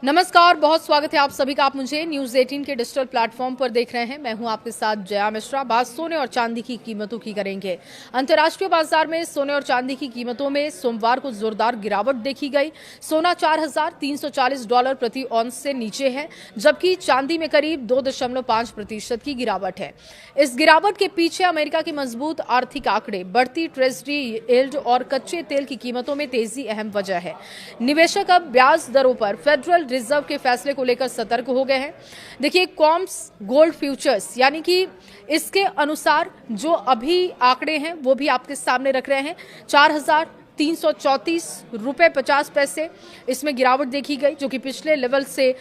नमस्कार, बहुत स्वागत है आप सभी का। आप मुझे न्यूज़ 18 के डिजिटल प्लेटफॉर्म पर देख रहे हैं। मैं हूं आपके साथ जया मिश्रा। बात सोने और चांदी की कीमतों की करेंगे। अंतर्राष्ट्रीय बाजार में सोने और चांदी की कीमतों में सोमवार को जोरदार गिरावट देखी गई। सोना $4,340 प्रति औंस से नीचे है, जबकि चांदी में करीब 2.5% की गिरावट है। इस गिरावट के पीछे अमेरिका के मजबूत आर्थिक आंकड़े, बढ़ती ट्रेजरी यील्ड और कच्चे तेल की कीमतों में तेजी अहम वजह है। निवेशक अब ब्याज दरों पर फेडरल रिजर्व के फैसले को लेकर सतर्क हो गए हैं। देखिए, कॉम्स गोल्ड फ्यूचर्स यानी कि इसके अनुसार जो अभी आंकड़े हैं वो भी आपके सामने रख रहे हैं। $4,334.50 इसमें गिरावट देखी गई, जो कि पिछले लेवल से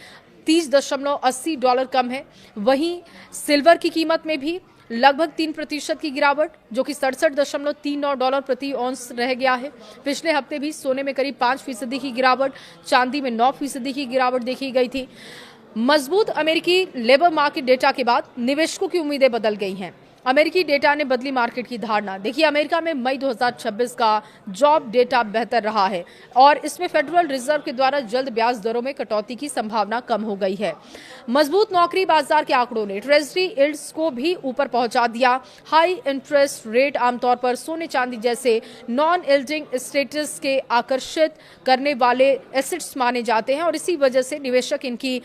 $30.80 कम है। वहीं सिल्वर की कीमत में भी लगभग 3% की गिरावट, जो कि $67.39 प्रति औंस रह गया है। पिछले हफ्ते भी सोने में करीब 5% की गिरावट, चांदी में 9% की गिरावट देखी गई थी। मजबूत अमेरिकी लेबर मार्केट डेटा के बाद निवेशकों की उम्मीदें बदल गई हैं। अमेरिकी डेटा ने बदली मार्केट की धारणा। देखिए, अमेरिका में मई 2026 का जॉब डेटा बेहतर रहा है और इसमें फेडरल रिजर्व के द्वारा जल्द ब्याज दरों में कटौती की संभावना कम हो गई है। मजबूत नौकरी बाजार के आंकड़ों ने ट्रेजरी यील्ड्स को भी ऊपर पहुंचा दिया। हाई इंटरेस्ट रेट आमतौर पर सोने चांदी जैसे नॉन यील्डिंग स्टेटस के आकर्षित करने वाले एसेट्स माने जाते हैं और इसी वजह से निवेशक इनकी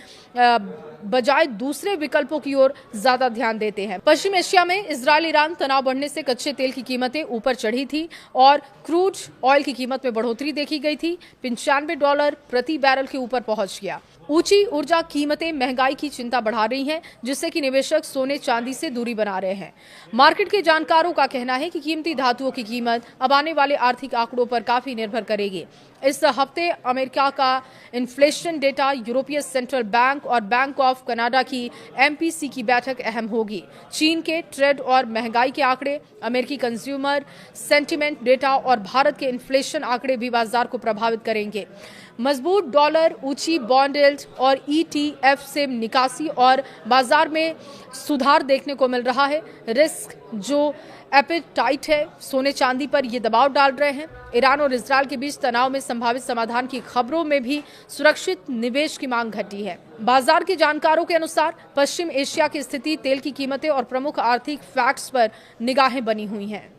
बजाय दूसरे विकल्पों की ओर ज्यादा ध्यान देते हैं। पश्चिम एशिया में इजरायल ईरान तनाव बढ़ने से कच्चे तेल की कीमतें ऊपर चढ़ी थी और क्रूड ऑयल की कीमत में बढ़ोतरी देखी गई थी। $95 प्रति बैरल के ऊपर पहुंच गया। ऊंची ऊर्जा कीमतें महंगाई की चिंता बढ़ा रही हैं, जिससे कि निवेशक सोने चांदी से दूरी बना रहे हैं। मार्केट के जानकारों का कहना है कि कीमती धातुओं की कीमत अब आने वाले आर्थिक आंकड़ों पर काफी निर्भर करेगी। इस हफ्ते अमेरिका का इन्फ्लेशन डेटा, यूरोपीय सेंट्रल बैंक और बैंक ऑफ कनाडा की MPC की बैठक अहम होगी। चीन के ट्रेड और महंगाई के आंकड़े, अमेरिकी कंज्यूमर सेंटिमेंट डेटा और भारत के इन्फ्लेशन आंकड़े भी बाजार को प्रभावित करेंगे। मजबूत डॉलर, ऊंची बॉन्ड यील्ड और ETF से निकासी और बाजार में सुधार देखने को मिल रहा है। रिस्क जो एपेटाइट है सोने चांदी पर ये दबाव डाल रहे हैं। ईरान और इजरायल के बीच तनाव में संभावित समाधान की खबरों में भी सुरक्षित निवेश की मांग घटी है। बाजार के जानकारों के अनुसार पश्चिम एशिया की स्थिति, तेल की कीमतें और प्रमुख आर्थिक फैक्ट्स पर निगाहें बनी हुई हैं।